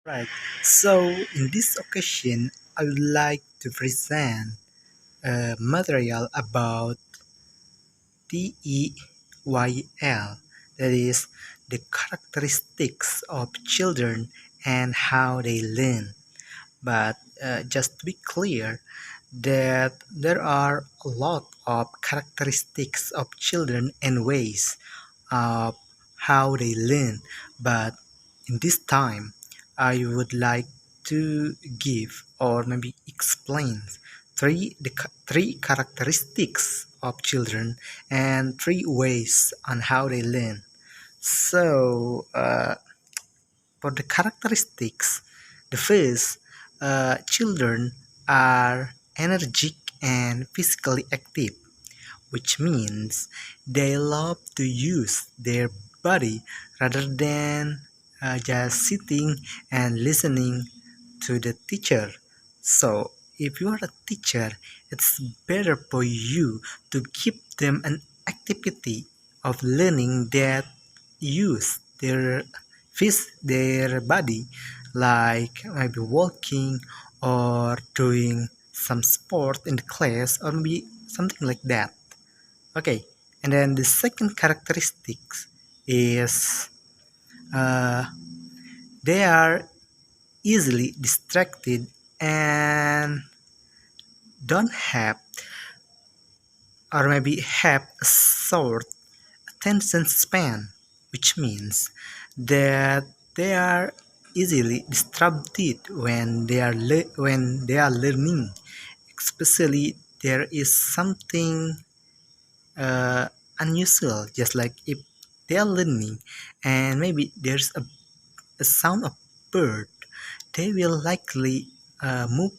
Right. So in this occasion, I would like to present material about TEYL, that is the characteristics of children and how they learn. But just to be clear, that there are a lot of characteristics of children and ways of how they learn. But in this time, I would like to give or maybe explain three characteristics of children and three ways on how they learn. So, for the characteristics, the first, children are energetic and physically active, which means they love to use their body rather than just sitting and listening to the teacher. So, if you are a teacher, it's better for you to give them an activity of learning that use their body, like maybe walking or doing some sport in the class or maybe something like that. Okay, and then the second characteristics is uh, they are easily distracted and don't have or maybe have a short attention span, which means that they are easily distracted when they are learning, especially there is something uh, unusual, just like if they are learning and maybe there's a sound of bird, they will likely move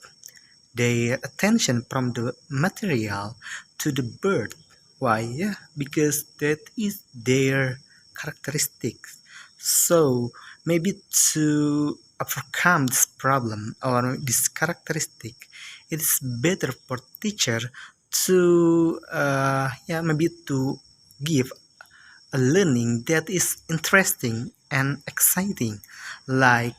their attention from the material to the bird. Why? Yeah, because that is their characteristics. So maybe to overcome this problem or this characteristic, it is better for teacher to yeah, maybe to give a learning that is interesting and exciting, like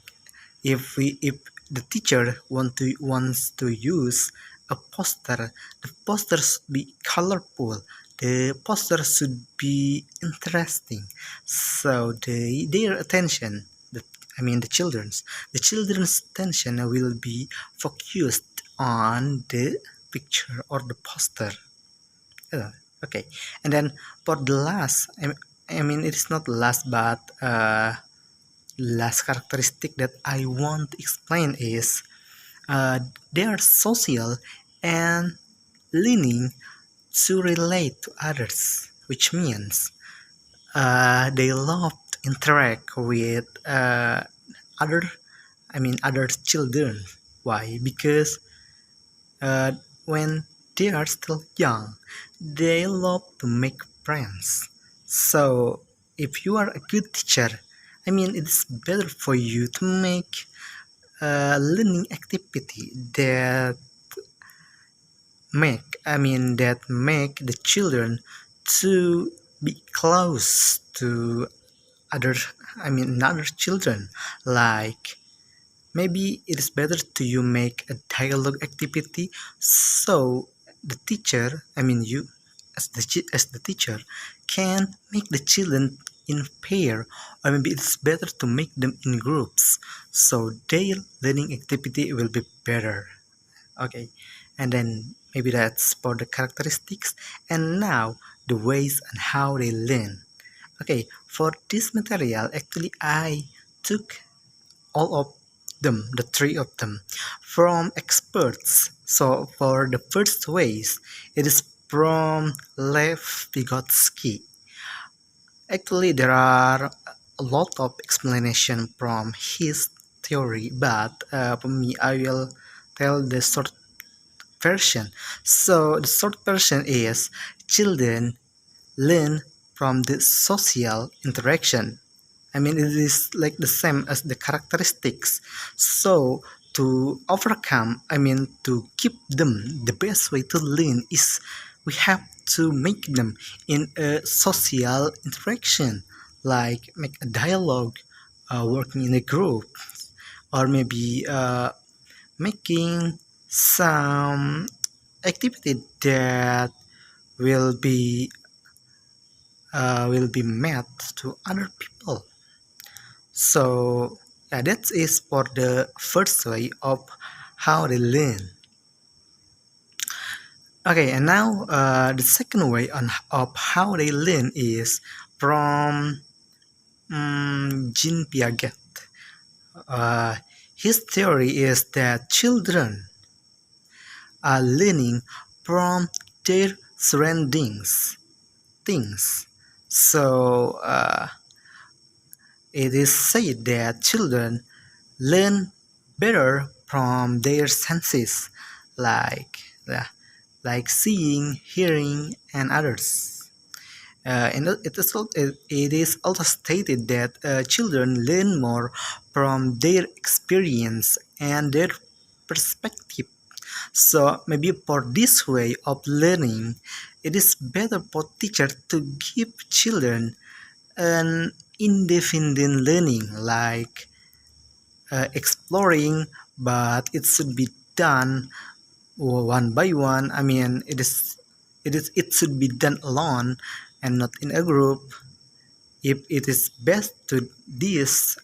if the teacher wants to use a poster, the poster should be colorful, the poster should be interesting, so their attention, the children's attention will be focused on the picture or the poster. uh, okay, and then for the last, I mean it is not last, but last characteristic that I want to explain is they are social and leaning to relate to others, which means they love to interact with other, other children. Why? Because uh, when they are still young, they love to make friends. So if you are a good teacher, it's better for you to make a learning activity that make the children to be close to other other children, like maybe it is better to you make a dialogue activity, so the teacher, you as the teacher can make the children in pair, or maybe it's better to make them in groups, so their learning activity will be better. Okay, and then maybe that's for the characteristics, and now the ways and how they learn. Okay, for this material, actually I took all of them, the three of them, from experts. So for the first ways, it is from Lev Vygotsky. Actually, there are a lot of explanation from his theory, but for me, I will tell the short version. So the short version is children learn from the social interaction. It is like the same as the characteristics. So to overcome, to keep them, the best way to learn is we have to make them in a social interaction, like make a dialogue, working in a group, or maybe making some activity that will be met to other people. So yeah, that is for the first way of how they learn. Okay, and now the second way of how they learn is from Jean Piaget. Uh, his theory is that children are learning from their surroundings, things. So it is said that children learn better from their senses, like uh, like seeing, hearing, and others. And it is also stated that children learn more from their experience and their perspective. So maybe for this way of learning, it is better for teachers to give children an independent learning, like exploring, but it should be done one by one. I mean, it should be done alone and not in a group. If it is best to this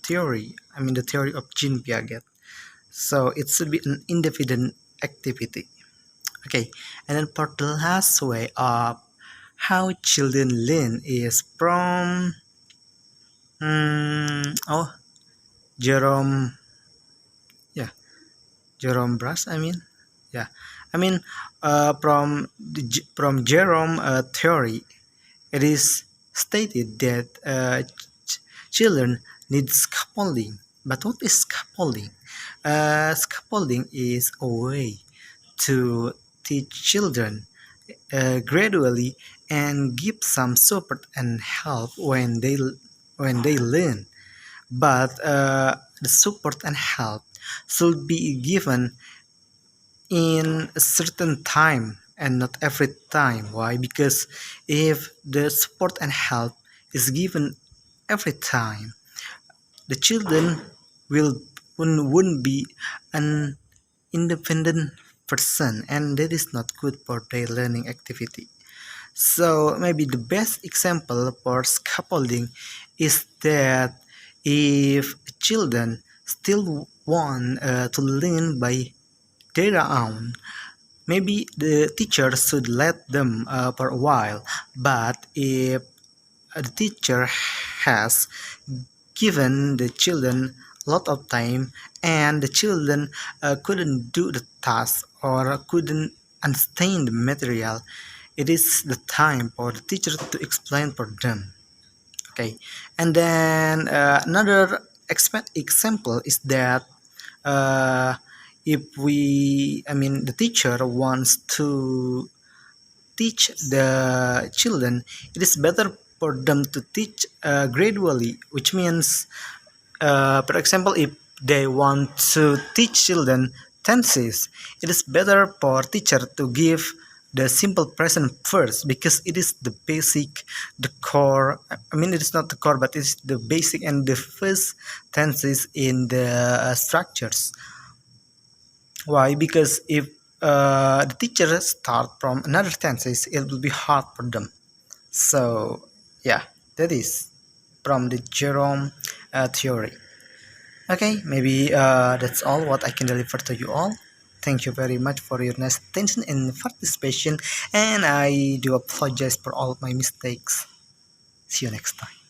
theory, I mean the theory of Jean Piaget. So it should be an independent activity. Okay, and then for the last way of how children learn is from oh, Jerome, yeah, Jerome Bruss. I mean, yeah, I mean from Jerome theory, it is stated that children need scaffolding. But what is scaffolding? Scaffolding is a way to teach children gradually and give some support and help when they learn. But the support and help should be given in a certain time and not every time. Why? Because if the support and help is given every time, the children will wouldn't be an independent person, and that is not good for their learning activity. So maybe the best example for scaffolding is that if children still want to learn by their own, maybe the teacher should let them for a while. But if the teacher has given the children a lot of time and the children couldn't do the task or couldn't understand the material, it is the time for the teacher to explain for them. Okay, and then another example is that uh, if I mean the teacher wants to teach the children, it is better for them to teach gradually, which means for example, if they want to teach children tenses, it is better for teacher to give the simple present first, because it is the basic, the core. I mean, it is not the core, but it's the basic and the first tenses in the structures. Why? Because if the teacher start from another tenses, it will be hard for them. So yeah, that is from the Jerome theory. Okay, maybe that's all what I can deliver to you all. Thank you very much for your nice attention and participation, and I do apologize for all of my mistakes. See you next time.